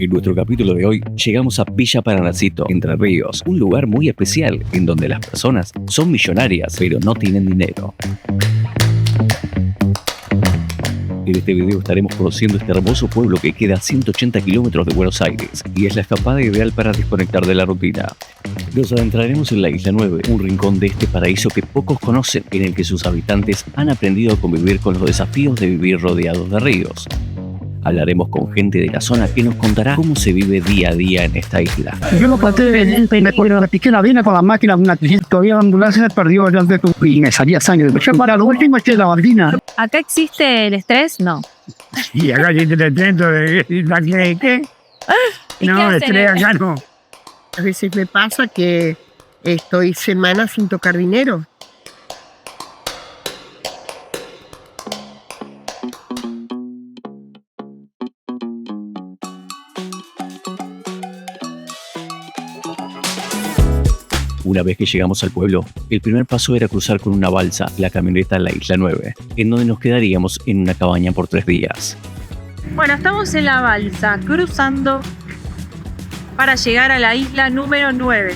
En nuestro capítulo de hoy llegamos a Villa Paranacito, Entre Ríos, un lugar muy especial en donde las personas son millonarias pero no tienen dinero. En este video estaremos conociendo este hermoso pueblo que queda a 180 kilómetros de Buenos Aires y es la escapada ideal para desconectar de la rutina. Nos adentraremos en la Isla 9, un rincón de este paraíso que pocos conocen, en el que sus habitantes han aprendido a convivir con los desafíos de vivir rodeados de ríos. Hablaremos con gente de la zona que nos contará cómo se vive día a día en esta isla. Yo lo traté me piqué la vena con la máquina de una crisis, todavía la ambulancia se perdió y me salía sangre. Yo para lo último eché la baldina. ¿Acá existe el estrés? No. Y acá yo te intento de ¿qué? No, estrés acá no. A veces me pasa que estoy semanas sin tocar dinero. Una vez que llegamos al pueblo, el primer paso era cruzar con una balsa la camioneta a la Isla 9, en donde nos quedaríamos en una cabaña por 3 días. Bueno, estamos en la balsa, cruzando para llegar a la isla número 9.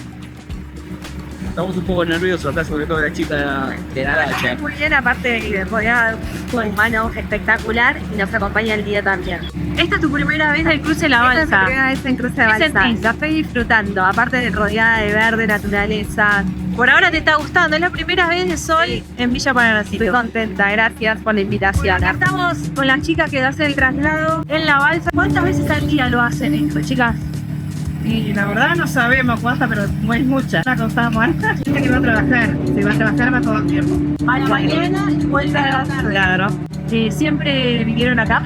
Estamos un poco nerviosos acá, sobre todo la chica de la lancha. Muy bien, aparte de que podía un humano espectacular y nos acompaña el día también. Esta es tu primera vez al cruce de la balsa. Esta es mi primera vez en cruce de ¿Qué balsa. sentís? La estoy disfrutando, aparte de rodeada de verde, naturaleza. Por ahora te está gustando, es la primera vez de sol en Villa Paranacito. Estoy contenta, gracias por la invitación. Acá estamos con las chicas que hacen el traslado en la balsa. ¿Cuántas veces al día lo hacen esto, chicas? Y la verdad no sabemos cuántas, pero no es mucha. La contamos antes. Gente que va a trabajar, si va a trabajar va todo el tiempo. A la mañana y vuelve a la tarde. Claro. ¿Siempre vivieron acá?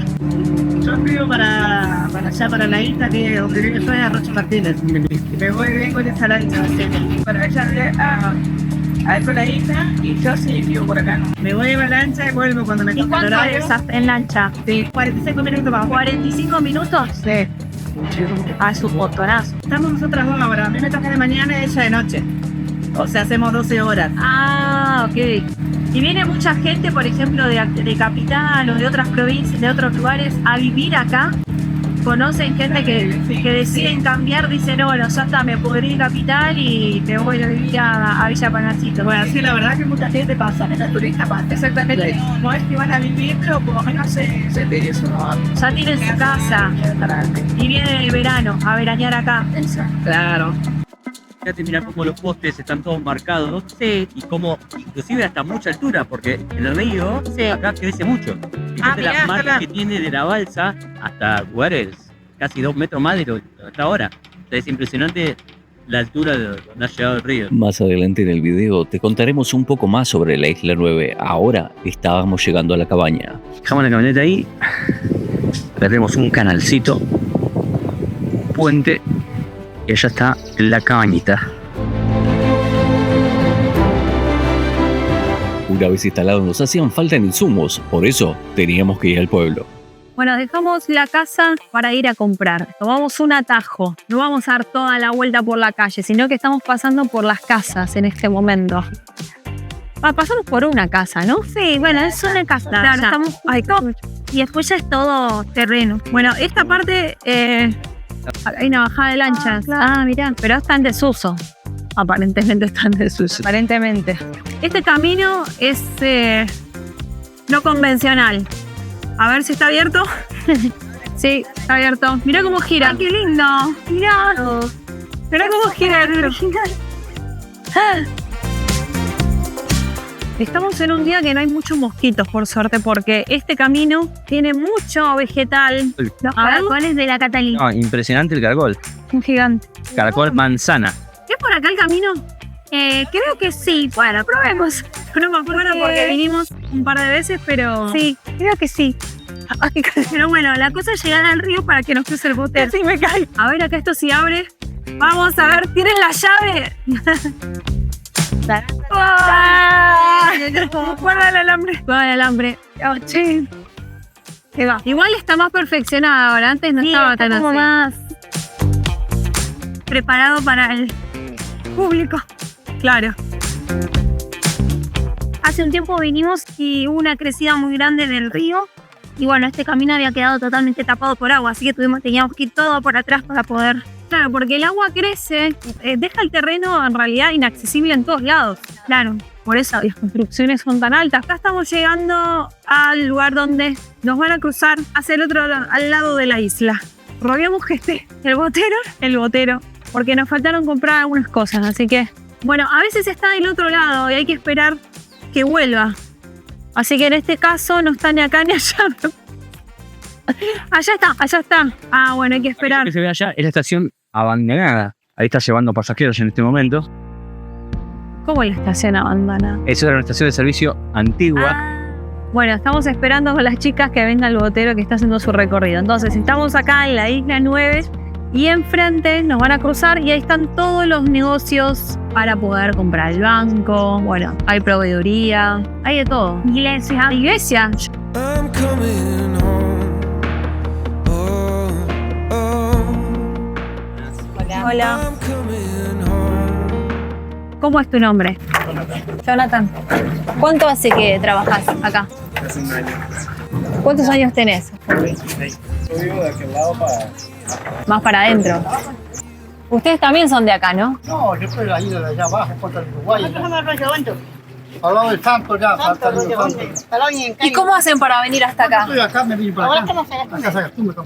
Yo vivo para allá, para la isla, que donde vive yo es Arroyo Martínez. Y me voy bien con esa lancha. Para allá a la isla y yo sí vivo por acá. Me voy en la lancha y vuelvo cuando me ¿Y toca el cuánto horario. es en lancha? Sí, 45 minutos más. ¿45 minutos? Sí. A su botonazo. Estamos nosotras dos ahora. A mí me toca de mañana y ella de noche. O sea, hacemos 12 horas. Ah, ok. ¿Y viene mucha gente, por ejemplo, de Capital o de otras provincias, de otros lugares, a vivir acá? ¿Conocen gente que deciden cambiar? Dicen, no, bueno, ya está, me pudrí de Capital y me voy a vivir a Villa Paranacito. Bueno, sí, la verdad que mucha gente pasa, la turista pasa. Exactamente. No es que van a vivir, pero por lo menos se te eso, ¿no? Ya tienen su casa y vienen el verano a veranear acá. Claro. Fíjate, mira cómo los postes están todos marcados. Sí. Y como, inclusive hasta mucha altura, porque en el río Sí. acá crece mucho. Fíjate mirá, las marcas acá. que tiene de la balsa hasta lugares casi 2 metros más de lo hasta ahora. O sea, es impresionante la altura de donde ha llegado el río. Más adelante en el video te contaremos un poco más sobre la Isla 9. Ahora estábamos llegando a la cabaña. Dejamos la camioneta ahí. Acá tenemos un canalcito, un puente, y allá está la cabañita. Una vez instalados nos hacían falta insumos, por eso teníamos que ir al pueblo. Bueno, dejamos la casa para ir a comprar. Tomamos un atajo. No vamos a dar toda la vuelta por la calle, sino que estamos pasando por las casas en este momento. Pasamos por una casa, ¿no? Sí, bueno, es una casa. Claro, ya. estamos... Y después ya es todo terreno. Bueno, esta parte hay una bajada de lanchas. Ah, mirá. Pero está en desuso. Aparentemente está en desuso. Aparentemente. Este camino es no convencional. A ver si está abierto. Sí, está abierto. Mirá cómo gira. ¡Qué lindo! Mirá. Mirá cómo gira. Estamos en un día que no hay muchos mosquitos, por suerte, porque este camino tiene mucho vegetal. Los A ver, caracoles de la Catalina. No, impresionante el caracol. un gigante. Caracol manzana. ¿Es por acá el camino? Creo que sí. Bueno, probemos. No me acuerdo porque vinimos un par de veces, pero... Sí, creo que sí. Pero bueno, la cosa es llegar al río para que nos cruce el bote. Así me cae. A ver, acá esto sí abre. Vamos a ver, ¿tienen la llave? Guarda el alambre. Guarda el alambre. Oh, sí. Qué va. Igual está más perfeccionada ahora. Antes no Sí, estaba está tan como así. más preparado para el público. Claro. Hace un tiempo vinimos y hubo una crecida muy grande del río Y bueno, este camino había quedado totalmente tapado por agua, así que teníamos que ir todo por atrás para poder... Claro, porque el agua crece, deja el terreno en realidad inaccesible en todos lados. Claro, por eso las construcciones son tan altas. Acá estamos llegando al lugar donde nos van a cruzar hacia el otro lado, al lado de la isla. Roguemos que esté el botero, porque nos faltaron comprar algunas cosas, así que... Bueno, a veces está del otro lado y hay que esperar que vuelva. Así que en este caso no está ni acá ni allá. Allá está. Ah, bueno, hay que esperar. Lo que se ve allá es la estación abandonada. Ahí está llevando pasajeros en este momento. ¿Cómo la estación abandonada? Eso era una estación de servicio antigua. Bueno, estamos esperando con las chicas que venga el botero que está haciendo su recorrido. Entonces, estamos acá en la isla 9 y enfrente nos van a cruzar y ahí están todos los negocios para poder comprar el banco. Bueno, hay proveeduría, hay de todo. Iglesia. I'm coming home. Hola. I'm coming home. ¿Cómo es tu nombre? Jonathan. ¿Cuánto hace que trabajas acá? Hace un año. ¿Cuántos años tenés? Yo vivo de aquel lado para... Más para adentro. Ustedes también son de acá, ¿no? No, yo soy de la isla de allá abajo, contra el Uruguay. Al lado del Santo ya, falta el Santo. ¿Y cómo hacen para venir hasta acá? Estoy acá, me vine para acá. Acá se acostumbra.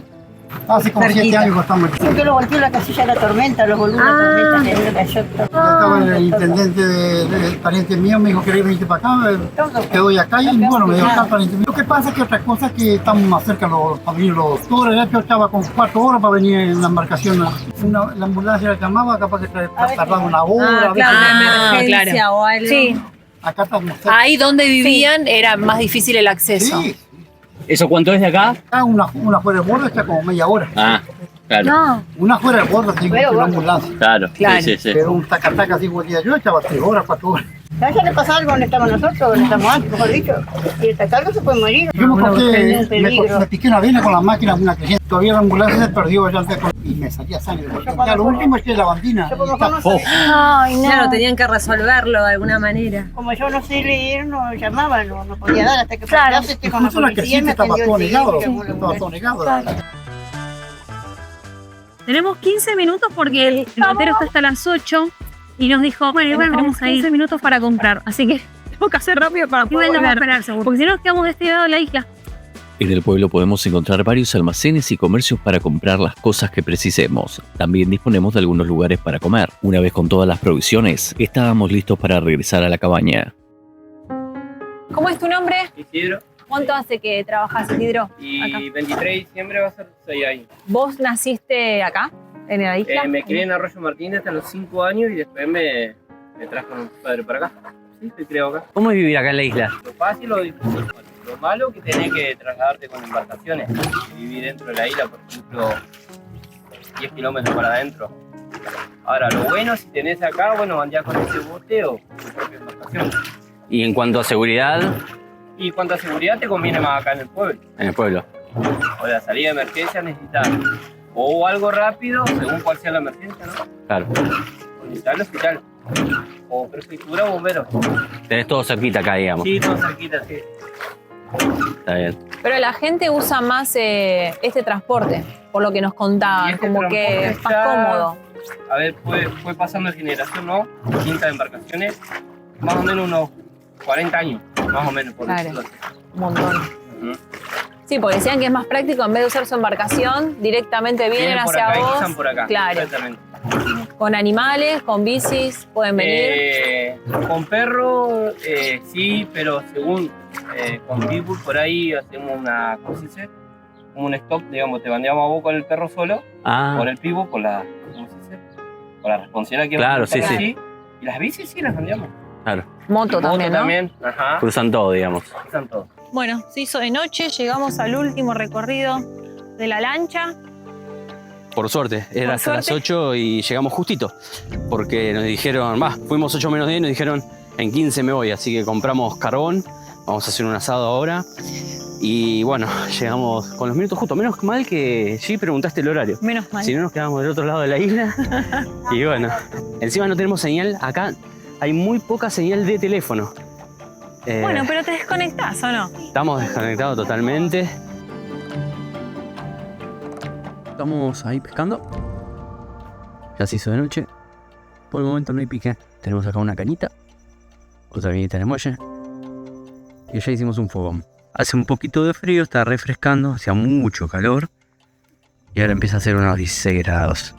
Hace como 7 años que estamos aquí. Que lo volteó la casilla de la tormenta, los volvió la tormenta, que cayó. Estaba el intendente del pariente mío, me dijo que quería venirte para acá, quedó acá y bueno, me dio acá el pariente mío. Lo que pasa es que otra cosa es que estamos más cerca para venir los doctores. Ya yo estaba con 4 horas para venir en la embarcación. La ambulancia la llamaba, capaz que tardaba 1 hora. Emergencia o algo. Sí. Acá estamos cerca. Ahí donde vivían era más difícil el acceso. Sí, ¿Eso cuánto es de acá? acá una fuera de bordo está como media hora. Ah, claro. No. Una fuera de bordo, sí, una ambulancia. Claro. Sí. Pero un taca-taca así como día yo estaba 3 horas, 4 horas. ¿A ella le pasó algo donde estamos nosotros, donde estamos antes, mejor dicho? Y el tacarlo se puede morir. Yo me corté, un peligro. me piqué una vena con la máquina, una creciente. Todavía la ambulancia se perdió allá antes y me salía sangre. Ya lo último es que la bandina. Yo por lo menos no sabía. Ay, no. Claro, tenían que resolverlo de alguna manera. Como yo no sé leer, no llamaba, no podía dar hasta que Claro. pasase con la Incluso la policía y creciente me estaba atendió todo enseguida, negado. que llamó la Estaba todo negado. Tenemos 15 minutos porque el botero está hasta las 8 y nos dijo, bueno, tenemos 15 minutos para comprar. Así que tenemos que hacer rápido para poder esperar, seguro. Porque si no nos quedamos de este lado de la isla. En el pueblo podemos encontrar varios almacenes y comercios para comprar las cosas que precisemos. También disponemos de algunos lugares para comer. Una vez con todas las provisiones, estábamos listos para regresar a la cabaña. ¿Cómo es tu nombre? Isidro. ¿Cuánto hace que trabajas, Isidro? Y Acá. 23 de diciembre va a ser 6 años. ¿Vos naciste acá, en la isla? Me crié en Arroyo Martínez hasta los 5 años y después me trajo con un padre para acá. Sí, estoy criado acá. ¿Cómo es vivir acá en la isla? Lo fácil lo difícil. Lo malo que tenés que trasladarte con embarcaciones. Vivir dentro de la isla, por ejemplo, 10 kilómetros para adentro. Ahora, lo bueno, si tenés acá, bueno, andás con ese bote o tu propia embarcación. Y en cuanto a seguridad, Y cuanto a seguridad, te conviene más acá en el pueblo. en el pueblo. O la salida de emergencia necesitas o algo rápido, según cuál sea la emergencia, ¿no? Claro. O necesitas el hospital. O prefectura o bomberos. Tenés todo cerquita acá, digamos. Sí, todo cerquita, sí. Está bien. Pero la gente usa más este transporte, por lo que nos Y contaban, este como que transporte es más ya- cómodo. A ver, fue pasando de generación, ¿no? Distintas embarcaciones. Más o menos unos 40 años, más o menos, por Claro. decirlo así. Un montón. Ujú. Sí, porque decían que es más práctico, en vez de usar su embarcación, directamente vienen Vienen por hacia acá y vos. cruzan por acá. Claro. Exactamente. Con animales, con bicis, pueden venir. Con perro, sí, pero según con pitbull por ahí hacemos una, ¿cómo se dice? Como un stop, digamos, te bandeamos a vos con el perro solo, Ah, con el pitbull, con la, ¿cómo se dice? Con la responsabilidad que Claro, nosotros sí, sí. Y las bicis sí las bandeamos. claro. Moto también, ¿no? también, ajá, Cruzan todo, digamos. están todos. Bueno, se hizo de noche, llegamos al último recorrido de la lancha. Por suerte, era Por hasta las suerte. 8 y llegamos justito. Porque nos dijeron, fuimos 8 menos 10 y nos dijeron, en 15 me voy. Así que compramos carbón, vamos a hacer un asado ahora. Y bueno, llegamos con los minutos justos. Menos mal que sí preguntaste el horario. Menos mal. Si no, nos quedamos del otro lado de la isla. Y bueno, encima no tenemos señal. Acá hay muy poca señal de teléfono. Bueno, pero te desconectás, ¿o no? Estamos desconectados totalmente. estamos ahí pescando. Ya se hizo de noche. Por el momento no hay pique. Tenemos acá una cañita, otra cañita de muelle. Y ya hicimos un fogón. Hace un poquito de frío, está refrescando, hacía mucho calor. Y ahora empieza a hacer unos 16 grados.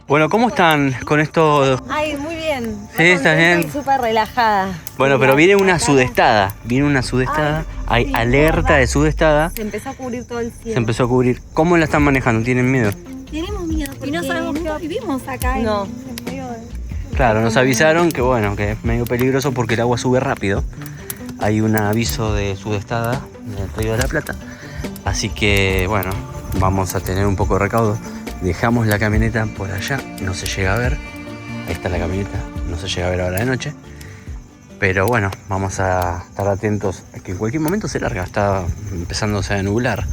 Bueno, ¿cómo están con esto? Ay, muy bien. Sí, está bien. Estoy súper relajada. Bueno, pero viene una sudestada. Viene una sudestada. Hay sí, alerta de sudestada. Se empezó a cubrir todo el cielo. Se empezó a cubrir. ¿Cómo la están manejando? ¿Tienen miedo? Tenemos miedo Y no sabemos nunca vivimos acá. No. En medio de... Claro, nos avisaron que bueno, que es medio peligroso porque el agua sube rápido. Hay un aviso de sudestada en el Río de la Plata. Así que bueno, vamos a tener un poco de recaudo. Dejamos la camioneta por allá, no se llega a ver. Ahí está la camioneta, no se llega a ver ahora de noche. Pero bueno, vamos a estar atentos a que en cualquier momento se larga. Está empezándose a nublar.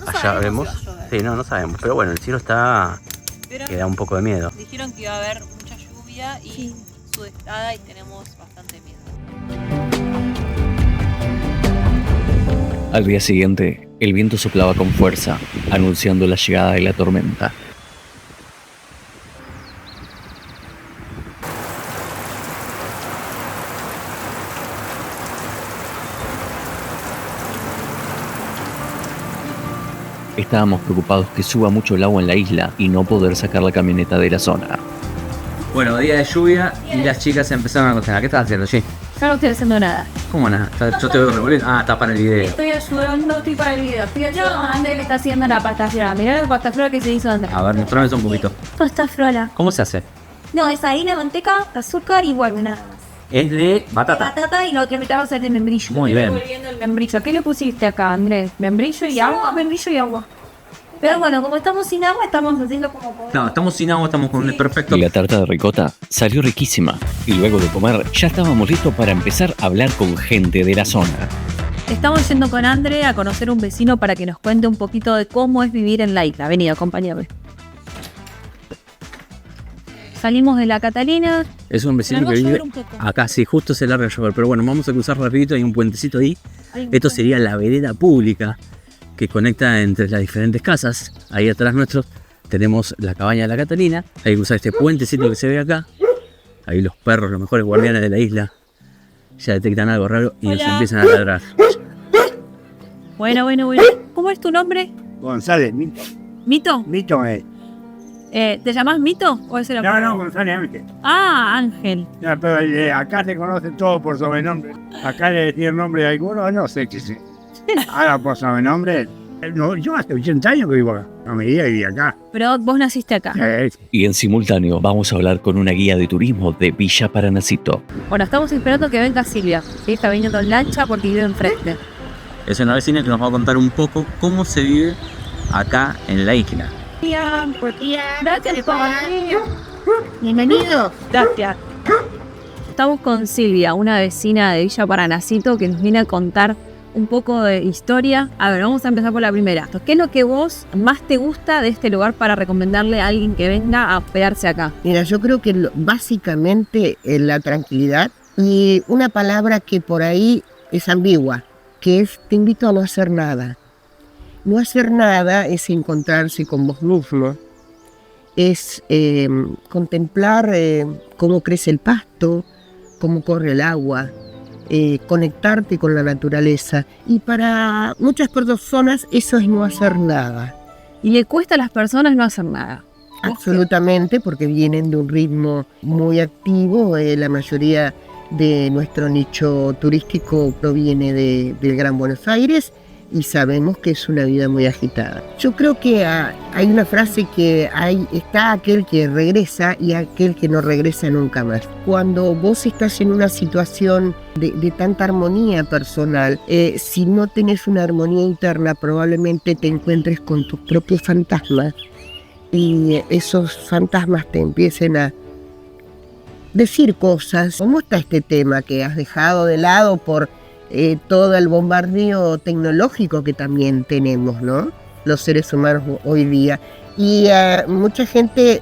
Allá vemos. Sí, no sabemos. Pero bueno, el cielo está... que da un poco de miedo. Dijeron que iba a haber mucha lluvia y sudestada y tenemos bastante miedo. Al día siguiente, el viento soplaba con fuerza, anunciando la llegada de la tormenta. Estábamos preocupados que suba mucho el agua en la isla y no poder sacar la camioneta de la zona. Bueno, día de lluvia y las chicas empezaron a cocinar. ¿Qué estás haciendo, G? Yo no estoy haciendo nada. ¿Cómo nada? Yo te veo revolviendo. Ah, está para el video. Estoy ayudando, estoy para el video. Estoy ayudando a André que está haciendo la pasta frola. Mirá la pasta frola que se hizo André. A ver, mostrame eso un poquito. Pasta frola. ¿Cómo se hace? No, es harina, manteca, azúcar y bueno, nada más. Es de batata. Batata y lo que metamos es de membrillo. Muy bien. Volviendo el membrillo. ¿Qué le pusiste acá, Andrés? ¿Membrillo y agua? Membrillo y agua. Pero bueno, como estamos sin agua, estamos haciendo como podemos. No, estamos sin agua, estamos con el perfecto. Y la tarta de ricota salió riquísima. Y luego de comer, ya estábamos listos para empezar a hablar con gente de la zona. Estamos yendo con André a conocer un vecino para que nos cuente un poquito de cómo es vivir en la isla. Vení, acompáñame. Salimos de la Catalina. Es un vecino que vive acá, sí, justo se larga a llover. Pero bueno, vamos a cruzar rapidito, hay un puentecito ahí. Esto sería la vereda pública que conecta entre las diferentes casas. Ahí atrás nuestro tenemos la cabaña de la Catalina. Hay que cruzar este puentecito que se ve acá. Ahí los perros, los mejores guardianes de la isla, ya detectan algo raro y nos empiezan a ladrar. Bueno. ¿Cómo es tu nombre? González, Mito. ¿Mito? Mito es. ¿Te llamás Mito? ¿O es el apellido? No, González Ángel. Ah, Ángel. No, pero acá te conocen todos por sobrenombre. Acá le decía el nombre de alguno, no sé qué sé. Ahora por sobrenombre. No, yo hace 80 años que vivo acá. No me diga que viví acá. Pero vos naciste acá. Y en simultáneo vamos a hablar con una guía de turismo de Villa Paranacito. Bueno, estamos esperando que venga Silvia. Sí, está viniendo en lancha porque vive enfrente. Es una vecina que nos va a contar un poco cómo se vive acá en la isla. Gracias por venir. Bienvenido. Gracias. Estamos con Silvia, una vecina de Villa Paranacito que nos viene a contar un poco de historia. A ver, vamos a empezar por la primera. ¿Qué es lo que vos más te gusta de este lugar para recomendarle a alguien que venga a hospedarse acá? Mira, yo creo que básicamente la tranquilidad y una palabra que por ahí es ambigua, que es te invito a no hacer nada. No hacer nada es encontrarse con vos mismo, es contemplar cómo crece el pasto, cómo corre el agua, conectarte con la naturaleza. Y para muchas personas eso es no hacer nada. Y le cuesta a las personas no hacer nada. Absolutamente, porque vienen de un ritmo muy activo. La mayoría de nuestro nicho turístico proviene del Gran Buenos Aires y sabemos que es una vida muy agitada. Yo creo que hay una frase que está aquel que regresa y aquel que no regresa nunca más. Cuando vos estás en una situación de tanta armonía personal, si no tenés una armonía interna, probablemente te encuentres con tus propios fantasmas y esos fantasmas te empiecen a decir cosas. ¿Cómo está este tema que has dejado de lado por todo el bombardeo tecnológico que también tenemos, ¿no? Los seres humanos hoy día? Y mucha gente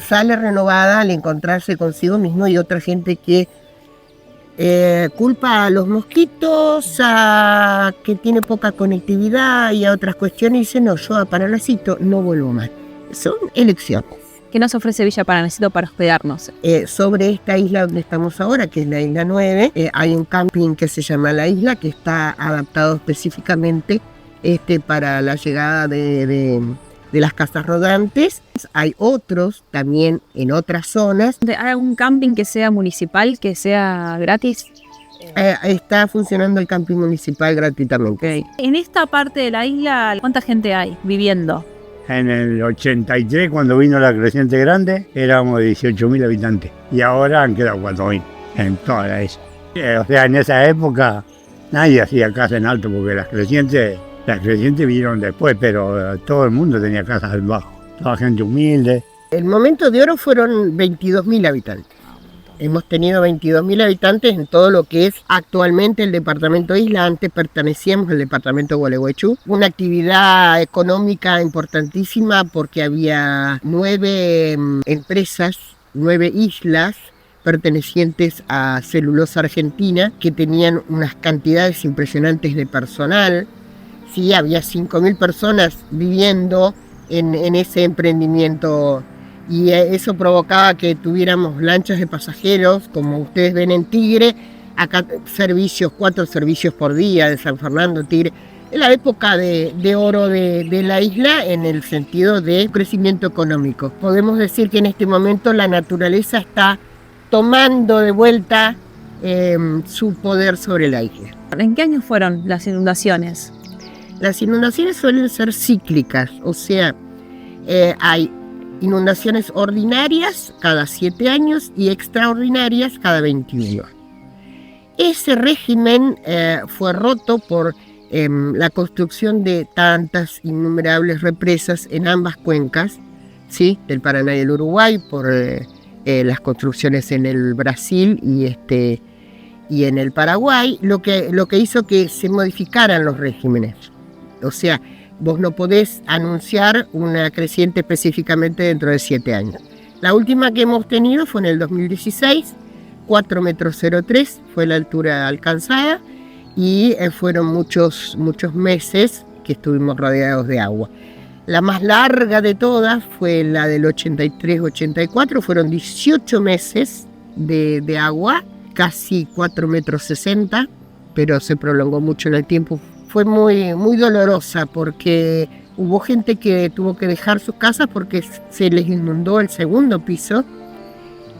sale renovada al encontrarse consigo mismo y otra gente que Culpa a los mosquitos, a que tiene poca conectividad y a otras cuestiones. Y dice, no, yo a Paranacito no vuelvo más. Son elecciones. ¿Qué nos ofrece Villa Paranacito para hospedarnos? Sobre esta isla donde estamos ahora, que es la isla 9, hay un camping que se llama La Isla, que está adaptado específicamente para la llegada de las casas rodantes. Hay otros también en otras zonas. ¿Hay algún camping que sea municipal, que sea gratis? Está funcionando el camping municipal gratuitamente. Okay. En esta parte de la isla, ¿cuánta gente hay viviendo? En el 83, cuando vino la creciente grande, éramos 18.000 habitantes. Y ahora han quedado 4.000 en toda la isla. O sea, en esa época nadie hacía casa en alto porque las crecientes vinieron después, pero todo el mundo tenía casas en bajo. Toda gente humilde. El momento de oro fueron 22.000 habitantes. Hemos tenido 22.000 habitantes en todo lo que es actualmente el departamento Isla. Antes pertenecíamos al departamento Gualeguaychú. Una actividad económica importantísima porque había 9 empresas, 9 islas pertenecientes a Celulosa Argentina que tenían unas cantidades impresionantes de personal. Sí, había 5.000 personas viviendo en ese emprendimiento. Y eso provocaba que tuviéramos lanchas de pasajeros, como ustedes ven en Tigre, acá 4 servicios por día de San Fernando, Tigre. Es la época de oro de la isla en el sentido de crecimiento económico. Podemos decir que en este momento la naturaleza está tomando de vuelta su poder sobre la isla. ¿En qué años fueron las inundaciones? Las inundaciones suelen ser cíclicas, o sea, hay inundaciones ordinarias cada 7 años y extraordinarias cada 21. Ese régimen fue roto por la construcción de tantas innumerables represas en ambas cuencas, ¿sí? Del Paraná y del Uruguay, por las construcciones en el Brasil y en el Paraguay, lo que hizo que se modificaran los regímenes. O sea, vos no podés anunciar una creciente específicamente dentro de 7 años. La última que hemos tenido fue en el 2016, 4,03 metros fue la altura alcanzada y fueron muchos meses que estuvimos rodeados de agua. La más larga de todas fue la del 83-84, fueron 18 meses de agua, casi 4,60 metros, pero se prolongó mucho en el tiempo. Fue muy, muy dolorosa porque hubo gente que tuvo que dejar sus casas porque se les inundó el segundo piso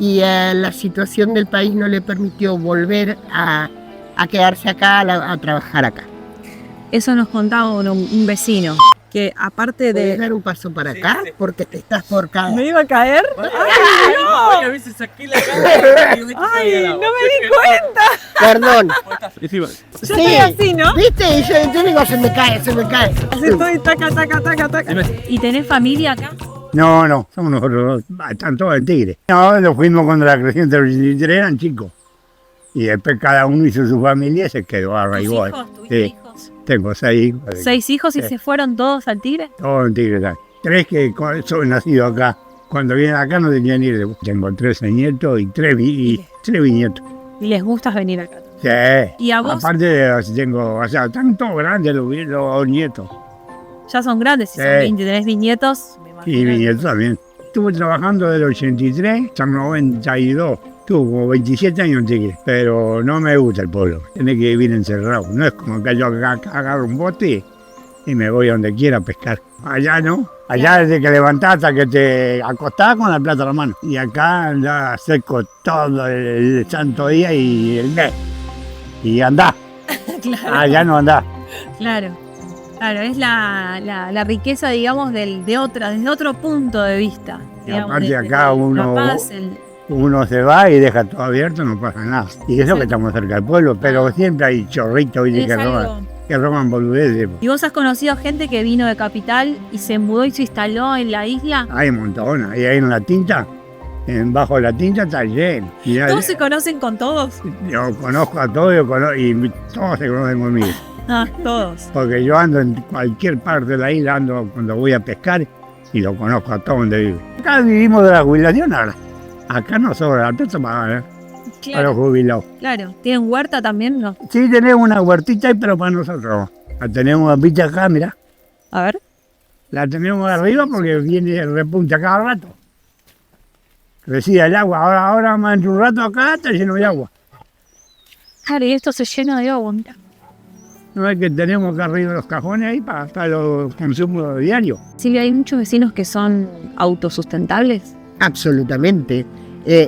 y la situación del país no le permitió volver a quedarse acá, a trabajar acá. Eso nos contaba un vecino, que aparte de... ¿Puedes dar un paso para acá? Sí. Porque te estás por caer. ¿Me iba a caer? ¡Ay, no! A veces saqué la cara y ¡ay, no me di cuenta! Perdón. Yo estoy así, ¿no? ¿Viste? Y yo digo, se me cae. Así estoy, taca. ¿Y tenés familia acá? No, somos nosotros, están todos en Tigre. No, nos fuimos cuando la creciente del 83 eran chicos. Y después cada uno hizo su familia y se quedó ahora igual. ¿Tuviste hijos? Tengo 6 hijos. 6 hijos y se fueron todos al Tigre. Todos en Tigre. 3 que son nacidos acá. Cuando vienen acá no tenían ir. Tengo 13 nietos y 3 bisnietos. ¿Y les gusta venir acá? Sí. ¿Y a vos? Aparte tengo, o sea, están todos grandes los nietos. Ya son grandes, si son 20, tenés bisnietos. Y bisnietos también. Estuve trabajando del 83 hasta el 92. Tuve como 27 años en Tigre, pero no me gusta el pueblo. Tiene que vivir encerrado. No es como que yo agarro un bote y me voy a donde quiera a pescar. Allá no. Allá desde que levantás hasta que te acostás con la plata en la mano. Y acá andás seco todo el santo día y el mes. Y andás. Claro. Allá no andás. Claro, es la riqueza, digamos, desde otro punto de vista. Digamos, aparte acá uno se va y deja todo abierto, no pasa nada. Y eso que estamos cerca del pueblo, pero siempre hay chorritos que roban boludeces. ¿Y vos has conocido gente que vino de Capital y se mudó y se instaló en la isla? Hay un montón, y ahí en la tinta, bajo de la tinta está lleno. ¿Todos se conocen con todos? Yo conozco a todos y todos se conocen conmigo. Ah, todos. Porque yo ando en cualquier parte de la isla, ando cuando voy a pescar y lo conozco a todo donde vive. Acá vivimos de la jubilación ahora. Acá no sobra la plata para para los jubilados. Claro. ¿Tienen huerta también? No. Sí, tenemos una huertita ahí, pero para nosotros. La tenemos vista acá, mira. A ver. La tenemos arriba porque viene el repunte a cada rato. Recibe el agua. Ahora más en un rato acá está lleno de agua. Claro, y esto se llena de agua. Mira. No es que tenemos acá arriba los cajones ahí para los consumos diarios. Silvia, ¿hay muchos vecinos que son autosustentables? Absolutamente.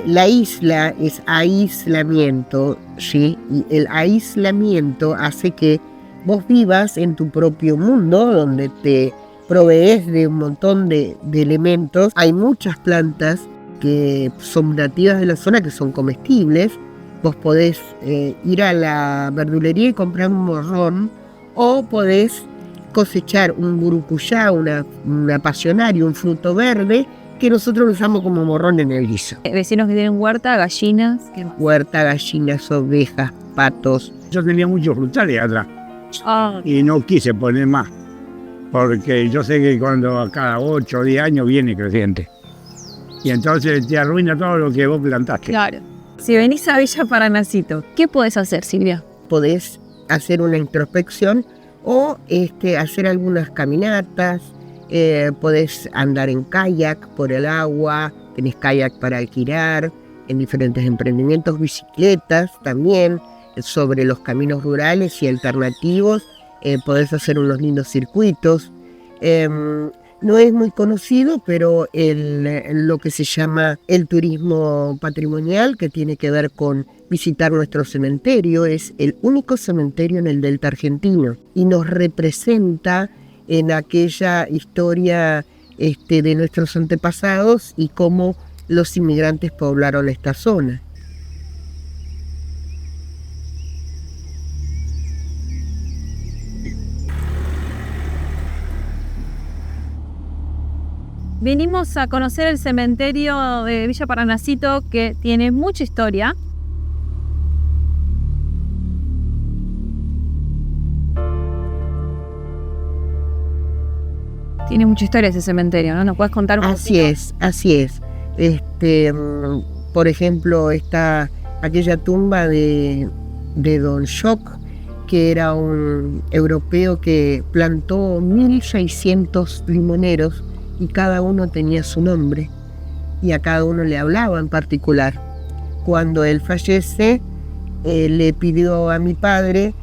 La isla es aislamiento, ¿sí? Y el aislamiento hace que vos vivas en tu propio mundo, donde te provees de un montón de elementos. Hay muchas plantas que son nativas de la zona, que son comestibles. Vos podés ir a la verdulería y comprar un morrón, o podés cosechar un gurucuyá, una pasionaria, un fruto verde, que nosotros lo usamos como morrón en el guiso. Vecinos que tienen huerta, gallinas. ¿Qué más? Huerta, gallinas, ovejas, patos. Yo tenía muchos frutales atrás y no quise poner más, porque yo sé que cuando a cada 8 o 10 años viene creciente. Y entonces te arruina todo lo que vos plantaste. Claro. Si venís a Villa Paranacito, ¿qué podés hacer, Silvia? Podés hacer una introspección o hacer algunas caminatas, podés andar en kayak por el agua, tenés kayak para alquilar, en diferentes emprendimientos, bicicletas también, sobre los caminos rurales y alternativos, podés hacer unos lindos circuitos. No es muy conocido, pero lo que se llama el turismo patrimonial, que tiene que ver con visitar nuestro cementerio, es el único cementerio en el delta argentino y nos representa en aquella historia de nuestros antepasados y cómo los inmigrantes poblaron esta zona. Vinimos a conocer el cementerio de Villa Paranacito, que tiene mucha historia. Tiene mucha historia ese cementerio, ¿no? ¿Nos puedes contar un poquito? Así es. Por ejemplo, está aquella tumba de Don Schock, que era un europeo que plantó 1.600 limoneros, y cada uno tenía su nombre y a cada uno le hablaba en particular. Cuando él fallece, le pidió a mi padre,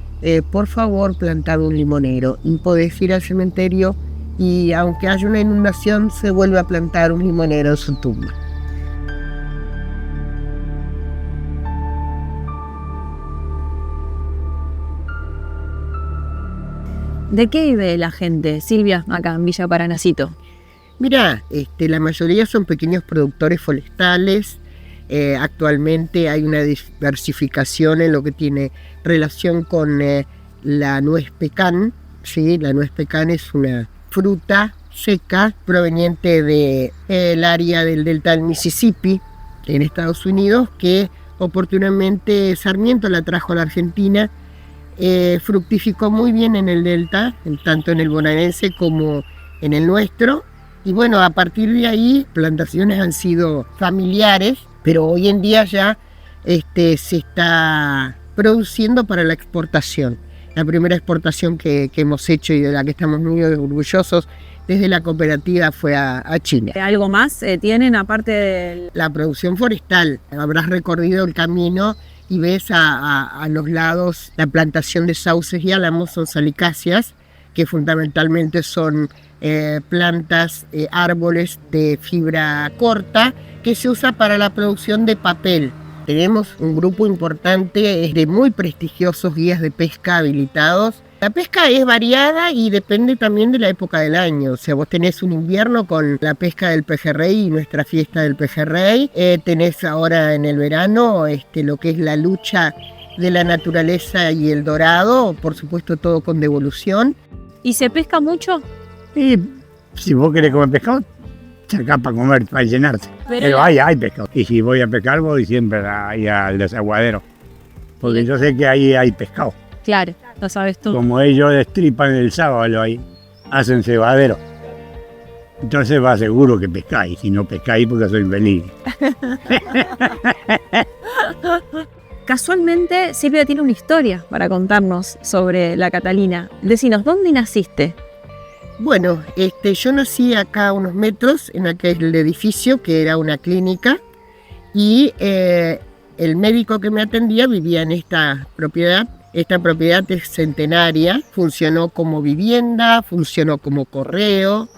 por favor, plantar un limonero, y podés ir al cementerio y aunque haya una inundación se vuelve a plantar un limonero en su tumba. ¿De qué vive la gente, Silvia, acá en Villa Paranacito? Mirá, la mayoría son pequeños productores forestales. Actualmente hay una diversificación en lo que tiene relación con la nuez pecan, ¿sí? La nuez pecan es una fruta seca proveniente del área del delta del Mississippi, en Estados Unidos, que oportunamente Sarmiento la trajo a la Argentina. Fructificó muy bien en el delta, tanto en el bonaerense como en el nuestro. Y bueno, a partir de ahí, plantaciones han sido familiares, pero hoy en día ya se está produciendo para la exportación. La primera exportación que hemos hecho y de la que estamos muy orgullosos desde la cooperativa fue a China. ¿Algo más tienen aparte de la producción forestal? Habrás recorrido el camino y ves a los lados la plantación de sauces y álamos, son salicáceas, que fundamentalmente son plantas, árboles de fibra corta que se usa para la producción de papel. Tenemos un grupo importante de muy prestigiosos guías de pesca habilitados. La pesca es variada y depende también de la época del año. O sea, vos tenés un invierno con la pesca del pejerrey y nuestra fiesta del pejerrey. Tenés ahora en el verano lo que es la lucha de la naturaleza y el dorado, por supuesto todo con devolución. ¿Y se pesca mucho? Y si vos querés comer pescado, sacás para comer, para llenarte. Pero hay pescado. Y si voy a pescar, voy siempre ahí al desaguadero. Porque yo sé que ahí hay pescado. Claro, lo sabes tú. Como ellos destripan el sábado ahí, hacen cebadero. Entonces va seguro que pescáis. Si no pescáis, porque soy feliz. Casualmente, Silvia tiene una historia para contarnos sobre la Catalina. Decinos, ¿dónde naciste? Bueno, yo nací acá a unos metros en aquel edificio que era una clínica y el médico que me atendía vivía en esta propiedad. Esta propiedad es centenaria, funcionó como vivienda, funcionó como correo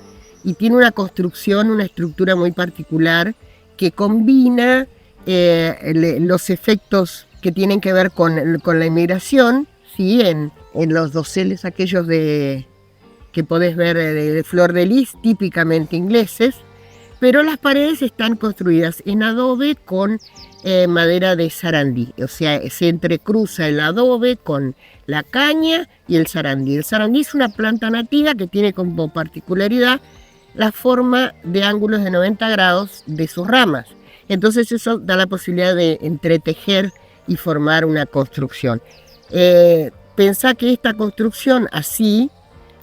y tiene una construcción, una estructura muy particular que combina los efectos que tienen que ver con la inmigración, ¿sí? En los doseles aquellos que podés ver de flor de lis, típicamente ingleses, pero las paredes están construidas en adobe con madera de sarandí, o sea, se entrecruza el adobe con la caña y el sarandí. El sarandí es una planta nativa que tiene como particularidad la forma de ángulos de 90 grados de sus ramas. Entonces eso da la posibilidad de entretejer y formar una construcción. Pensá que esta construcción así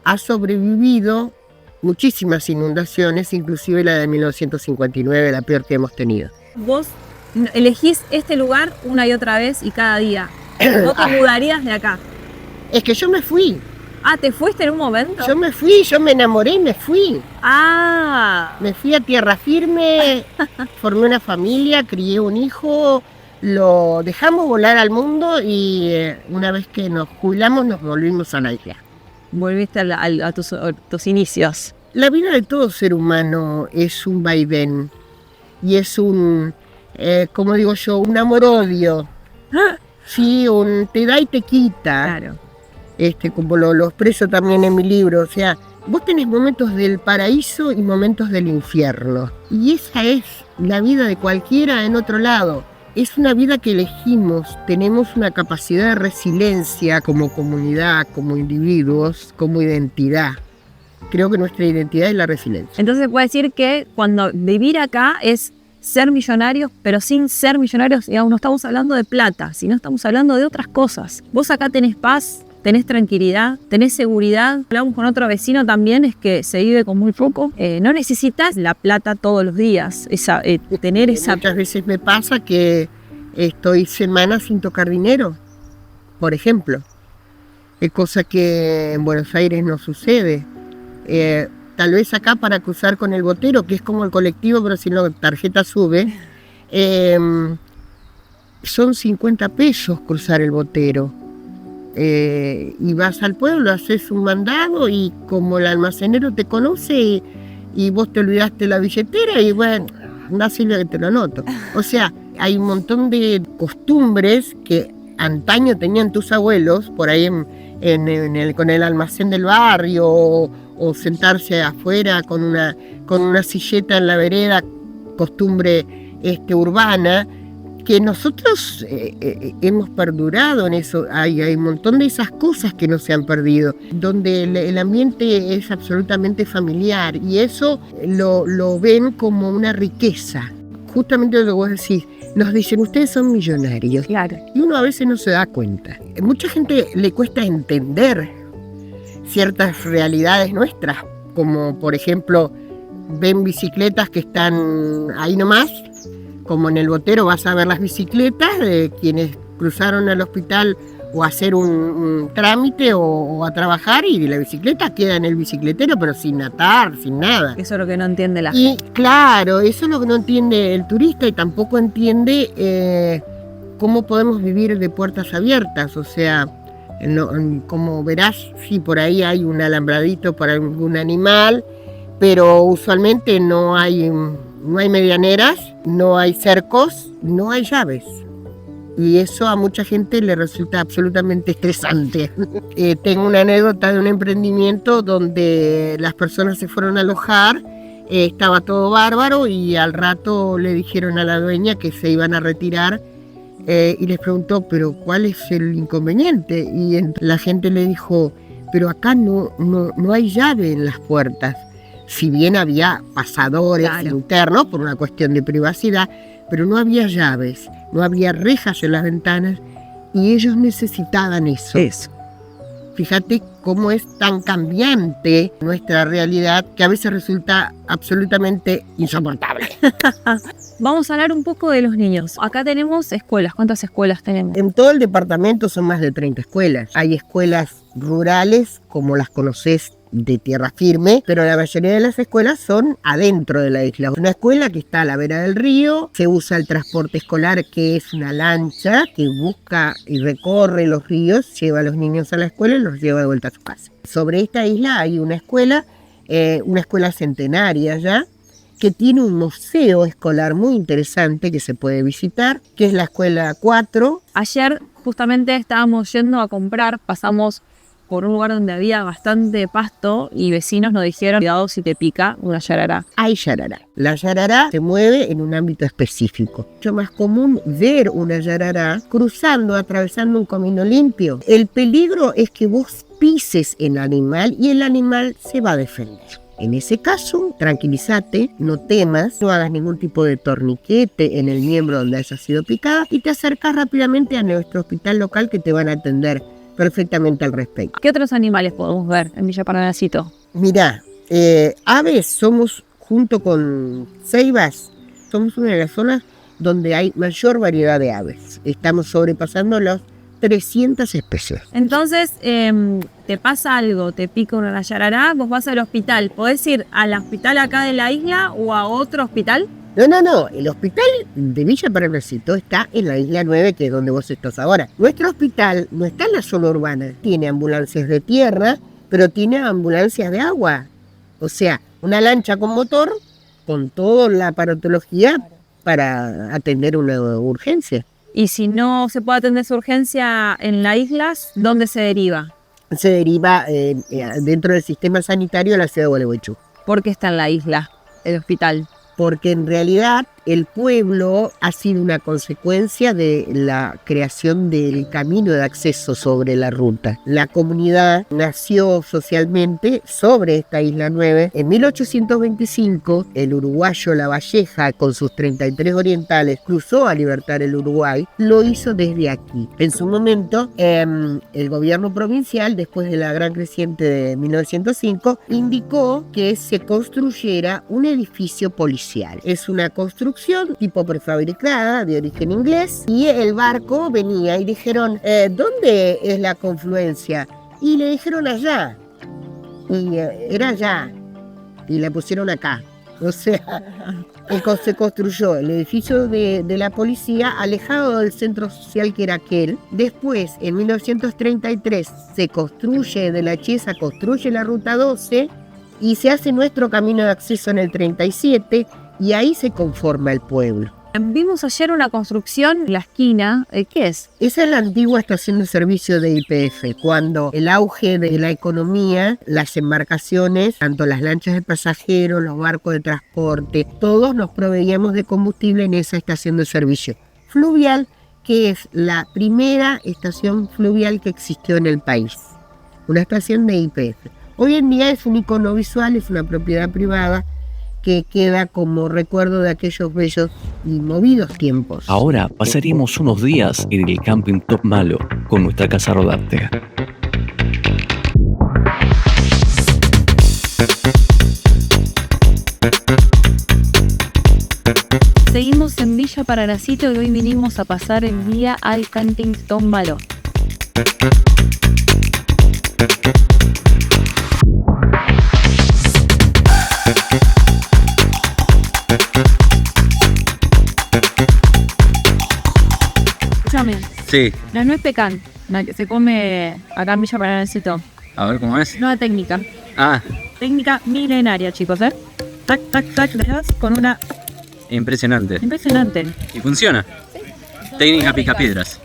ha sobrevivido muchísimas inundaciones, inclusive la de 1959, la peor que hemos tenido. Vos elegís este lugar una y otra vez y cada día. ¿No te mudarías de acá? Es que yo me fui. Ah, ¿te fuiste en un momento? Yo me fui, yo me enamoré y me fui. Ah. Me fui a tierra firme, formé una familia, crié un hijo, lo dejamos volar al mundo y una vez que nos jubilamos nos volvimos a la isla. Volviste a tus inicios. La vida de todo ser humano es un vaivén y es un, como digo yo, un amor-odio. Sí, un te da y te quita. Claro. Como lo expreso también en mi libro, o sea, vos tenés momentos del paraíso y momentos del infierno. Y esa es la vida de cualquiera en otro lado. Es una vida que elegimos, tenemos una capacidad de resiliencia como comunidad, como individuos, como identidad. Creo que nuestra identidad es la resiliencia. Entonces se puede decir que cuando vivir acá es ser millonarios, pero sin ser millonarios, digamos, no estamos hablando de plata, sino estamos hablando de otras cosas. Vos acá tenés paz, tenés tranquilidad, tenés seguridad. Hablamos con otro vecino también, es que se vive con muy poco. No necesitas la plata todos los días, tener esa... Muchas veces me pasa que estoy semanas sin tocar dinero, por ejemplo. Es cosa que en Buenos Aires no sucede. Tal vez acá para cruzar con el botero, que es como el colectivo, pero si la tarjeta sube, son 50 pesos cruzar el botero. Y vas al pueblo, haces un mandado y como el almacenero te conoce y vos te olvidaste la billetera y bueno, anda Silvia que te lo anoto. O sea, hay un montón de costumbres que antaño tenían tus abuelos por ahí con el almacén del barrio o sentarse afuera con una silleta en la vereda, costumbre urbana, que nosotros hemos perdurado en eso. Hay un montón de esas cosas que no se han perdido, donde el ambiente es absolutamente familiar y eso lo ven como una riqueza. Justamente lo que vos decís, nos dicen, ustedes son millonarios. Claro. Y uno a veces no se da cuenta. Mucha gente le cuesta entender ciertas realidades nuestras, como por ejemplo, ven bicicletas que están ahí nomás, como en el botero vas a ver las bicicletas de quienes cruzaron al hospital o a hacer un trámite o a trabajar y la bicicleta queda en el bicicletero pero sin atar, sin nada. Eso es lo que no entiende la gente. Y claro, eso es lo que no entiende el turista y tampoco entiende cómo podemos vivir de puertas abiertas. O sea, como verás, sí, por ahí hay un alambradito para algún animal, pero usualmente no hay medianeras, no hay cercos, no hay llaves. Y eso a mucha gente le resulta absolutamente estresante. Tengo una anécdota de un emprendimiento donde las personas se fueron a alojar, estaba todo bárbaro y al rato le dijeron a la dueña que se iban a retirar y les preguntó, ¿pero cuál es el inconveniente? Y la gente le dijo, pero acá no hay llave en las puertas. Si bien había pasadores internos por una cuestión de privacidad, pero no había llaves, no había rejas en las ventanas y ellos necesitaban eso. Fíjate cómo es tan cambiante nuestra realidad que a veces resulta absolutamente insoportable. Vamos a hablar un poco de los niños. Acá tenemos escuelas. ¿Cuántas escuelas tenemos? En todo el departamento son más de 30 escuelas. Hay escuelas rurales, como las conoces, de tierra firme, pero la mayoría de las escuelas son adentro de la isla. Una escuela que está a la vera del río, se usa el transporte escolar, que es una lancha que busca y recorre los ríos, lleva a los niños a la escuela y los lleva de vuelta a su casa. Sobre esta isla hay una escuela centenaria ya, que tiene un museo escolar muy interesante que se puede visitar, que es la Escuela 4. Ayer justamente estábamos yendo a comprar, pasamos por un lugar donde había bastante pasto y vecinos nos dijeron, cuidado si te pica una yarará. Hay yarará. La yarará se mueve en un ámbito específico. Es mucho más común ver una yarará cruzando, atravesando un camino limpio. El peligro es que vos pises el animal y el animal se va a defender. En ese caso, tranquilízate, no temas, no hagas ningún tipo de torniquete en el miembro donde haya sido picada y te acercas rápidamente a nuestro hospital local que te van a atender perfectamente al respecto. ¿Qué otros animales podemos ver en Villa Paranacito? Mirá, aves somos, junto con ceibas, somos una de las zonas donde hay mayor variedad de aves. Estamos sobrepasando los 300 especies. Entonces, te pasa algo, te pica una yarará, vos vas al hospital. ¿Podés ir al hospital acá de la isla o a otro hospital? No, el hospital de Villa Paranacito está en la isla 9, que es donde vos estás ahora. Nuestro hospital no está en la zona urbana, tiene ambulancias de tierra, pero tiene ambulancias de agua. O sea, una lancha con motor, con toda la aparatología para atender una urgencia. Y si no se puede atender su urgencia en las islas, ¿dónde se deriva? Se deriva dentro del sistema sanitario de la ciudad de Gualeguaychú. ¿Por qué está en la isla el hospital? Porque en realidad el pueblo ha sido una consecuencia de la creación del camino de acceso sobre la ruta. La comunidad nació socialmente sobre esta isla 9. En 1825, el uruguayo Lavalleja, con sus 33 orientales, cruzó a libertar el Uruguay. Lo hizo desde aquí. En su momento, el gobierno provincial, después de la gran creciente de 1905, indicó que se construyera un edificio policial. Es una construcción tipo prefabricada, de origen inglés, y el barco venía y dijeron, ¿dónde es la confluencia? Y le dijeron allá, y era allá, y la pusieron acá. O sea, se construyó el edificio de la policía alejado del centro social que era aquel. Después, en 1933, se construye de la Chiesa, construye la ruta 12 y se hace nuestro camino de acceso en el 37 y ahí se conforma el pueblo. Vimos ayer una construcción en la esquina. ¿Qué es? Esa es la antigua estación de servicio de YPF. Cuando el auge de la economía, las embarcaciones, tanto las lanchas de pasajeros, los barcos de transporte, todos nos proveíamos de combustible en esa estación de servicio fluvial, que es la primera estación fluvial que existió en el país. Una estación de YPF. Hoy en día es un icono visual, es una propiedad privada que queda como recuerdo de aquellos bellos y movidos tiempos. Ahora pasaríamos unos días en el camping Top Malo con nuestra casa rodante. Seguimos en Villa Paranacito y hoy vinimos a pasar el día al camping Top Malo. Escúchame. Sí. La nuez pecan, la que se come acá en Villa Paranacito. A ver cómo es. Nueva técnica. Ah, Técnica milenaria, chicos, ¿eh? Tac, tac, tac, le das con una... impresionante. Impresionante. Y funciona. Técnica picapiedras.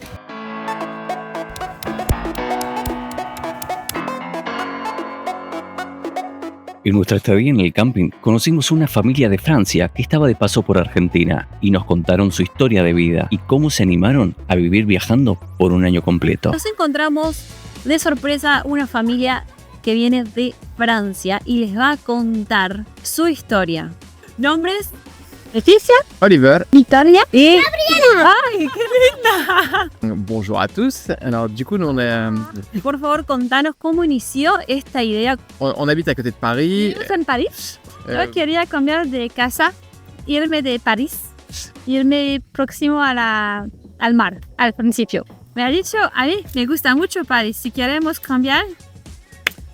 En nuestra estadía en el camping conocimos una familia de Francia que estaba de paso por Argentina y nos contaron su historia de vida y cómo se animaron a vivir viajando por un año completo. Nos encontramos de sorpresa una familia que viene de Francia y les va a contar su historia. ¿Nombres? Leticia, Oliver, Victoria et Gabriela. ¡Ay, qué linda! Bonjour à tous. Alors du coup, nous, Por favor, contanos cómo inició esta idea. on habite à côté de Paris. Vivimos en París. Yo quería cambiar de casa, irme de París irme próximo al mar, al principio. Me ha dicho, a mí me gusta mucho París. Si queremos cambiar,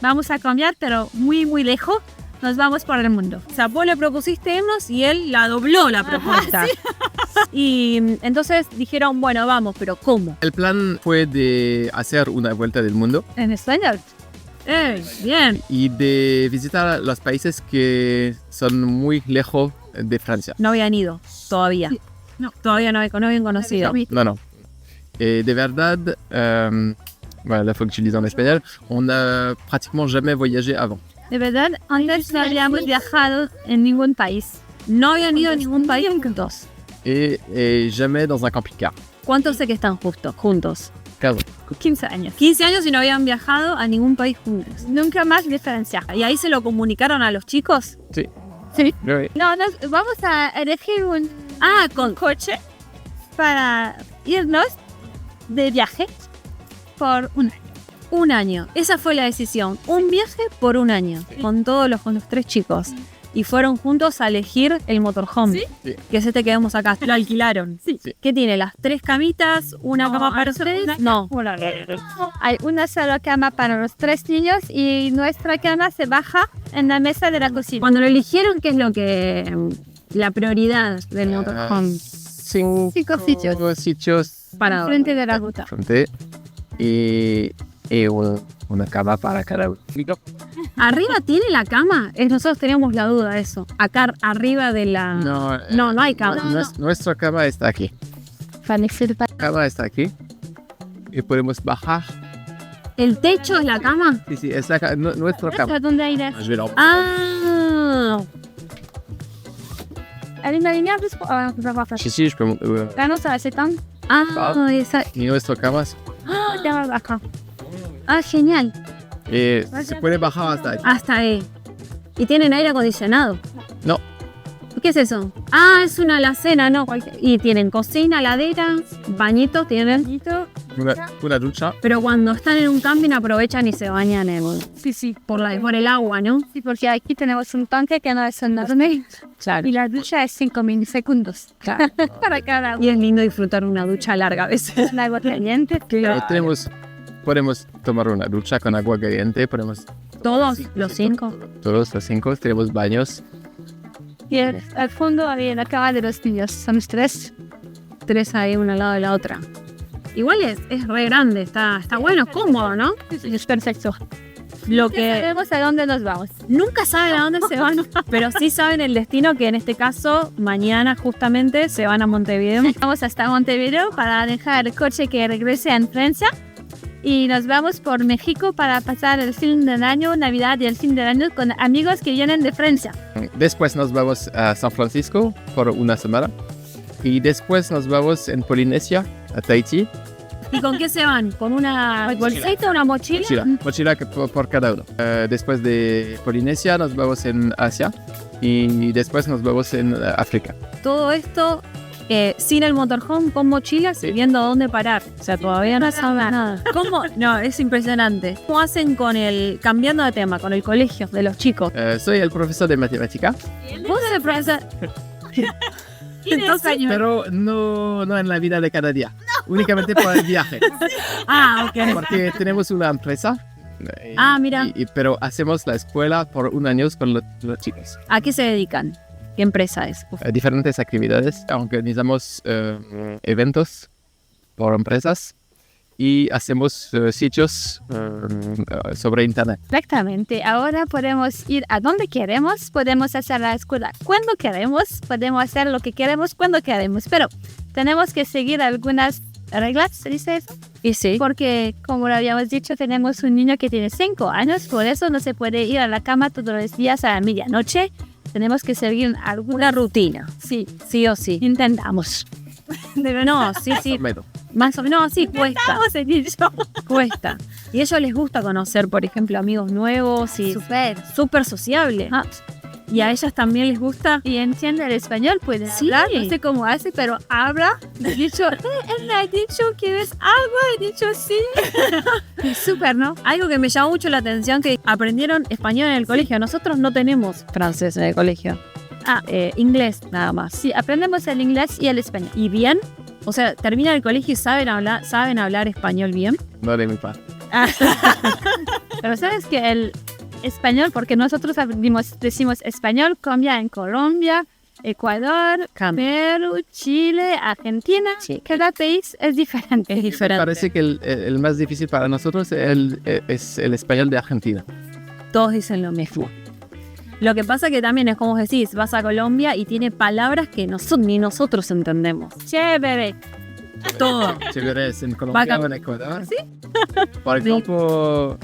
vamos a cambiar, pero muy, muy lejos. Nos vamos por el mundo. O sea, vos le propusiste irnos y él la dobló la propuesta. ¿Sí? Y entonces dijeron, bueno, vamos, pero ¿cómo? El plan fue de hacer una vuelta del mundo. En español. Bien. Y de visitar los países que son muy lejos de Francia. No habían ido todavía. Sí. No, todavía no habían conocido. No. De verdad, voilà, la fois que je le dis en espagnol, on n'a pratiquement jamais voyagé avant. De verdad, antes no habíamos viajado en ningún país. No habían ido a ningún país juntos. Et jamais dans un camping-car. ¿Cuántos sé que están juntos? 15 años. 15 años y no habían viajado a ningún país juntos. Nunca más de Francia. ¿Y ahí se lo comunicaron a los chicos? Sí. Sí. Oui. No, vamos a elegir un con coche para irnos de viaje por un año. Un año. Esa fue la decisión. Un viaje por un año. Sí. Con los 3 chicos. Y fueron juntos a elegir el motorhome. ¿Sí? Que es este que vemos acá. Lo alquilaron. Sí. ¿Qué tiene? ¿Las 3 camitas? ¿Una cama para ustedes? No. Hay una sola cama para los 3 niños y nuestra cama se baja en la mesa de la cocina. Cuando lo eligieron, ¿qué es lo que... la prioridad del motorhome? 5 sitios. Para frente de la ruta. Y una cama para cada uno. ¿Arriba tiene la cama? Nosotros teníamos la duda de eso. Acá arriba de la... No hay cama. Nuestra cama está aquí. La cama está aquí. Y podemos bajar. ¿El techo es la cama? Sí, es nuestra cama. ¿Dónde hay? Sí, je peux monter. Esa. Y nuestra cama. Genial. Se puede bajar hasta ahí. Hasta ahí. ¿Y tienen aire acondicionado? No. ¿Qué es eso? Es una alacena, ¿no? Y tienen cocina, ladera, bañito, tienen... Una ducha. Pero cuando están en un camping aprovechan y se bañan por el agua, ¿no? Sí, porque aquí tenemos un tanque que no es enorme. Claro. Y la ducha es 5 milisegundos. Claro. Para cada uno. Y es lindo disfrutar una ducha larga a veces. El agua caliente. Claro. Podemos tomar una ducha con agua caliente. ¿Todos los 5? Todos los 5. Tenemos baños. Y al fondo había la cama de los niños. Somos 3. 3 ahí, una al lado de la otra. Igual es re grande, está bueno, cómodo, ¿no? Sí, es perfecto. Nunca sabemos a dónde nos vamos. Nunca saben a dónde se van, pero sí saben el destino, que en este caso, mañana justamente se van a Montevideo. Vamos hasta Montevideo para dejar el coche que regrese en Francia. Y nos vamos por México para pasar el fin del año, Navidad y el fin del año con amigos que vienen de Francia. Después nos vamos a San Francisco por una semana. Y después nos vamos en Polinesia, a Tahití. ¿Y con qué se van? ¿Con una bolsita o una mochila? Mochila por cada uno. Después de Polinesia nos vamos en Asia y después nos vamos en África. Todo esto sin el motorhome, con mochilas, y viendo a dónde parar. O sea, todavía no saben nada. ¿Cómo? No, es impresionante. ¿Cómo hacen cambiando de tema, con el colegio de los chicos? Soy el profesor de matemática. ¿Vos sos el profesor? Entonces, pero no en la vida de cada día, únicamente por el viaje. Ok. Porque tenemos una empresa. Mira. Pero hacemos la escuela por un año con los chicos. ¿A qué se dedican? ¿Qué empresa es? Diferentes actividades. Organizamos eventos por empresas y hacemos sitios sobre internet. Exactamente. Ahora podemos ir a donde queremos, podemos hacer la escuela cuando queremos, podemos hacer lo que queremos cuando queremos, pero tenemos que seguir algunas reglas, ¿se dice eso? Y sí. Porque, como lo habíamos dicho, tenemos un niño que tiene 5 años, por eso no se puede ir a la cama todos los días a la medianoche. Tenemos que seguir alguna rutina. Sí o sí. Intentamos. No, sí. Más o menos, sí, cuesta. Cuesta. Y a ellos les gusta conocer, por ejemplo, amigos nuevos y súper sociable. Y a ellas también les gusta. Y entiende el español, puede hablar. No sé cómo hace, pero habla. He dicho, él ha dicho que ves algo. He dicho sí. Es súper, ¿no? Algo que me llamó mucho la atención, que aprendieron español en el colegio. Nosotros no tenemos francés en el colegio. Inglés nada más. Sí, aprendemos el inglés y el español. ¿Y bien? O sea, terminan el colegio y saben hablar español bien. No de mi parte. Pero sabes que el español, porque nosotros decimos español, cambia en Colombia, Ecuador, Perú, Chile, Argentina. Sí. Cada país es diferente. Es diferente. Parece que el más difícil para nosotros es el español de Argentina. Todos dicen lo mismo. Lo que pasa que también es como decís, vas a Colombia y tiene palabras que ni nosotros entendemos. Chévere. Todo. Chévere es en Colombia o en Ecuador. ¿Sí? Por ejemplo,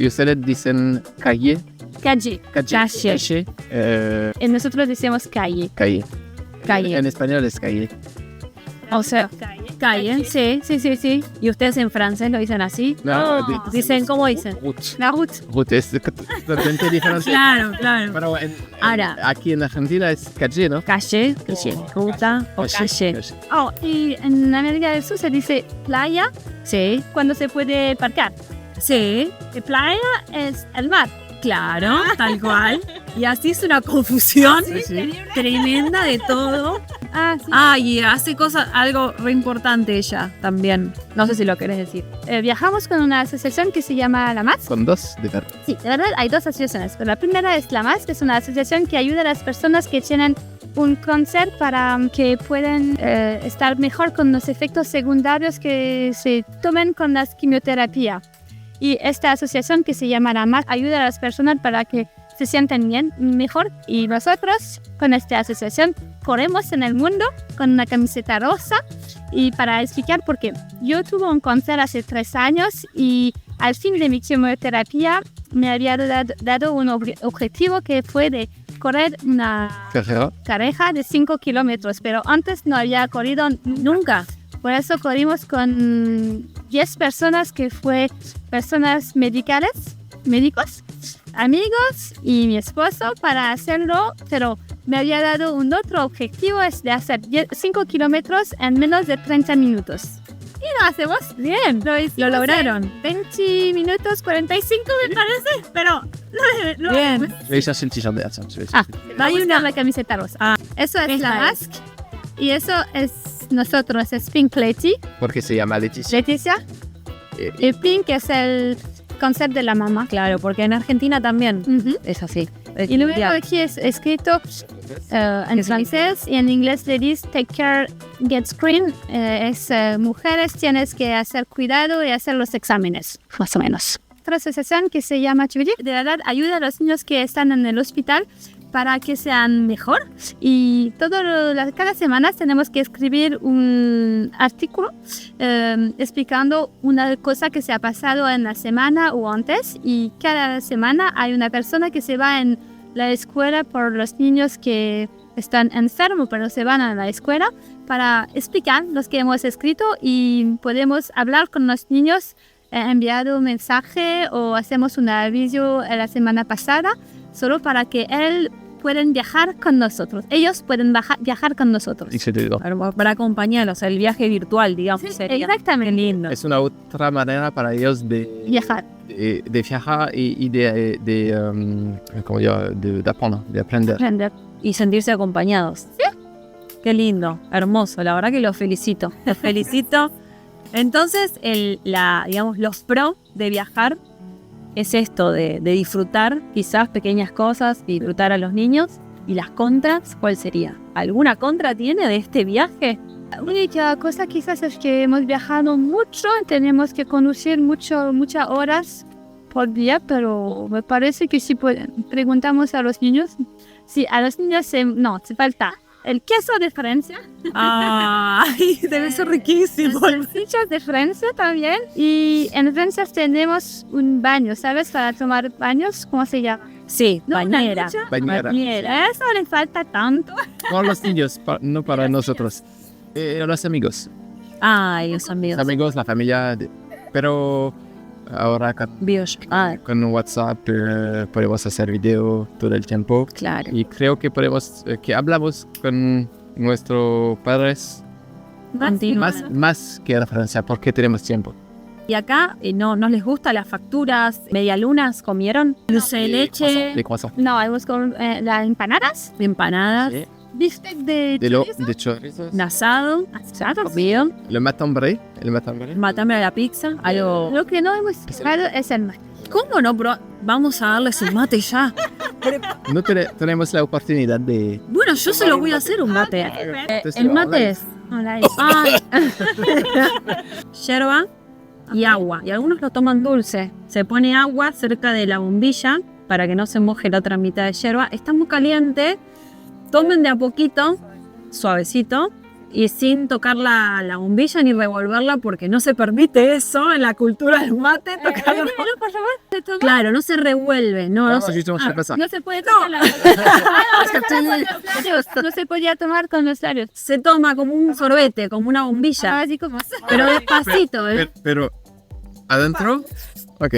ustedes dicen calle. Calle. Calle. Y nosotros decimos calle. Calle. Calle. En español es calle. O sea, calle. Sí. ¿Y ustedes en francés lo dicen así? No, Dicen, ¿cómo dicen? Route. La route. Route es totalmente diferente. Claro. Pero Ahora, aquí en Argentina es calle, ¿no? calle, ruta o calle. Oh, y en América del Sur se dice playa Sí, cuando se puede parcar. sí, Y playa es el mar. claro, tal cual. Y así es una confusión tremenda de todo. Sí. Y hace algo re importante ella también. No sé si lo querés decir. Viajamos con una asociación que se llama La MAS. Con dos de verdad. Sí, de verdad hay dos asociaciones, pero la primera es La MAS, que es una asociación que ayuda a las personas que tienen un cáncer para que puedan estar mejor con los efectos secundarios que se tomen con la quimioterapia. Y esta asociación que se llama La MAS ayuda a las personas para que se sientan bien, mejor. Y nosotros con esta asociación corremos en el mundo con una camiseta rosa. Y para explicar por qué, yo tuve un cáncer hace 3 años y al fin de mi quimioterapia me había dado un objetivo que fue de correr una carrera de 5 kilómetros, pero antes no había corrido nunca. Por eso corrimos con 10 personas que fue personas médicos, amigos y mi esposo para hacerlo, pero me había dado un otro objetivo, es de hacer 5 kilómetros en menos de 30 minutos. Y lo hacemos bien. Lo lograron. 20 minutos, 45 me parece, pero lo Bien. Ella es el t-shirt de Atsam. hay la camiseta rosa. Eso es esta La es. Mask y eso es nosotros, es Pink Leti. Porque se llama Leticia. Leticia. Y Pink es el cáncer de la mama. Claro, porque en Argentina también es así. Y luego aquí es escrito en francés y en inglés le dice take care, get screen. Mujeres tienes que hacer cuidado y hacer los exámenes, más o menos. Otra asociación que se llama Chubiri, de verdad ayuda a los niños que están en el hospital para que sean mejor. Y cada semana tenemos que escribir un artículo explicando una cosa que se ha pasado en la semana o antes. Y cada semana hay una persona que se va en la escuela por los niños que están enfermos, pero se van a la escuela para explicar lo que hemos escrito y podemos hablar con los niños, enviar un mensaje o hacemos un aviso la semana pasada solo para que él pueden viajar con nosotros. Ellos pueden viajar con nosotros. Para acompañarlos, el viaje virtual, digamos. Sí, sería. exactamente. Qué lindo. Es una otra manera para ellos de Viajar. De viajar y de aprender. Y sentirse acompañados. ¿Sí? Qué lindo, hermoso. La verdad que los felicito. Los felicito. Entonces, los pros de viajar es esto de disfrutar quizás pequeñas cosas, disfrutar a los niños. ¿Y las contras cuál sería? ¿Alguna contra tiene de este viaje? La única cosa quizás es que hemos viajado mucho, tenemos que conducir muchas horas por día, pero me parece que si preguntamos a los niños, sí, a los niños se falta el queso de Francia. Debe ser riquísimo. Las salchichas de Francia también. Y en Francia tenemos un baño, ¿sabes? Para tomar baños, ¿cómo se llama? Sí, bañera. Bañera. Eso le falta tanto. Para los niños, no para nosotros. Los amigos. Los amigos. Los amigos, la familia. Pero ahora con WhatsApp podemos hacer video todo el tiempo. Claro. Y creo que que hablamos con nuestros padres más que en Francia porque tenemos tiempo. Y acá no les gusta las facturas, medialunas, ¿comieron? Dulce de leche, Les croissants. No, hemos con las empanadas. empanadas, Sí. Bistec de De chorizos. un asado, comido, Le matambre. El matambre. matambre a la pizza, algo... Lo que no hemos probado es el mate. ¿Cómo no? Vamos a darles un mate ya. No tenemos la oportunidad de... Bueno, yo se lo voy a hacer un mate. El mate es Hola, yerba y agua. Y algunos lo toman dulce. Se pone agua cerca de la bombilla para que no se moje la otra mitad de yerba. Está muy caliente. Tomen de a poquito, suavecito, y sin tocar la bombilla ni revolverla porque no se permite eso en la cultura del mate. Tocarlo. por favor, se toma. Claro, no se revuelve. No se... Justement, je sais pas ça. No se puede tomar no se podía tomar con los labios. Se toma como un sorbete, como una bombilla. Así como. Pero despacito, Pero... ¿Adentro? Ok.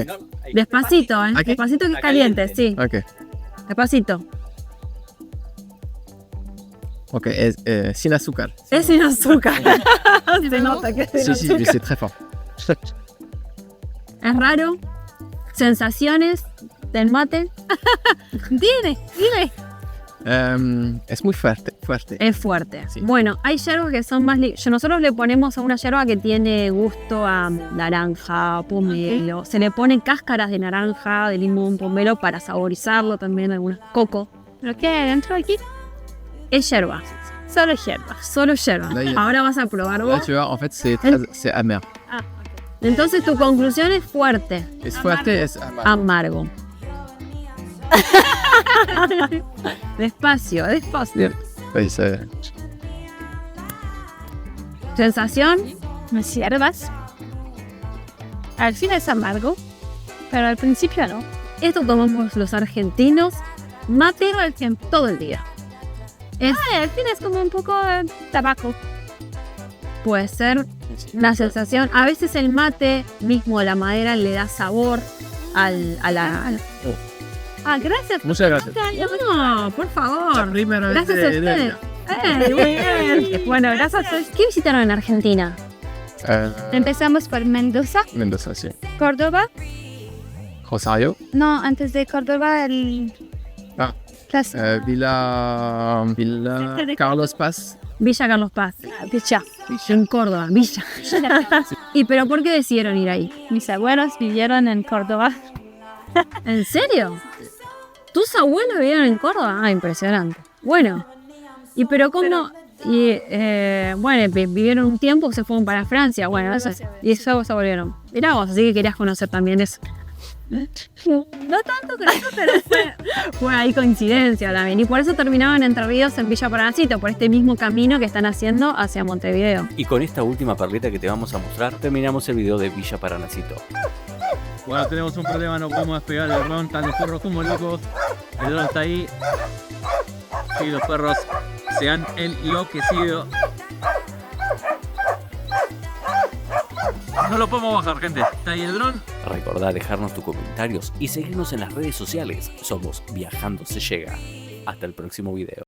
Despacito, ¿Aquí? Despacito que es caliente, sí. Ok. Despacito. Ok, sin azúcar. Es sin azúcar. Se nota que es sin Sí, azúcar. c'est très fort. Es raro. Sensaciones del mate. Dime. Es muy fuerte. Es fuerte. Sí. Bueno, hay yerbas que son más... Nosotros le ponemos a una yerba que tiene gusto a naranja, pomelo. Se le ponen cáscaras de naranja, de limón, pomelo para saborizarlo también, algunas coco. ¿Pero qué hay adentro aquí? Es yerba. Solo hierba. Solo yerba. Là, il y a- Ahora vas a probar Là, vos. tu vois, en fait, c'est amer. Entonces tu conclusión es fuerte. Es fuerte, es amargo. Amargo. Despacio. Pues, Sensación. Las hierbas. Al fin es amargo, pero al principio no. Esto tomamos los argentinos. Mate Todo el tiempo. todo el día. Es, Al fin es como un poco tabaco. puede ser una sensación. A veces el mate mismo, la madera, le da sabor a la... Ah, gracias. muchas gracias. No, por favor. Primera vez Gracias a ustedes. Muy bien. Bueno, gracias a ustedes. ¿Qué visitaron en Argentina? Empezamos por Mendoza, Mendoza, sí. Córdoba. Rosario. No, antes de Córdoba, el... Ah. Las... Villa Carlos Paz. Villa Carlos Paz. Villa. En Córdoba, Villa. ¿Y pero por qué decidieron ir ahí? Mis abuelos vivieron en Córdoba. ¿En serio? ¿Tus abuelos vivieron en Córdoba? Ah, impresionante. Bueno, ¿y pero cómo? Bueno, vivieron un tiempo, se fueron para Francia, bueno, y eso se volvieron. Mirá vos, así que querías conocer también eso. No tanto creo, pero Fue ahí coincidencia también. Y por eso terminaban Entre Ríos en Villa Paranacito, por este mismo camino que están haciendo hacia Montevideo. Y con esta última perlita que te vamos a mostrar, terminamos el video de Villa Paranacito. Bueno, tenemos un problema, no podemos despegar el dron, están los perros como locos. El dron está ahí. Y los perros se han enloquecido. No lo podemos bajar, gente. Está ahí el dron. Recordá dejarnos tus comentarios y seguirnos en las redes sociales. Somos Viajando Se Llega. Hasta el próximo video.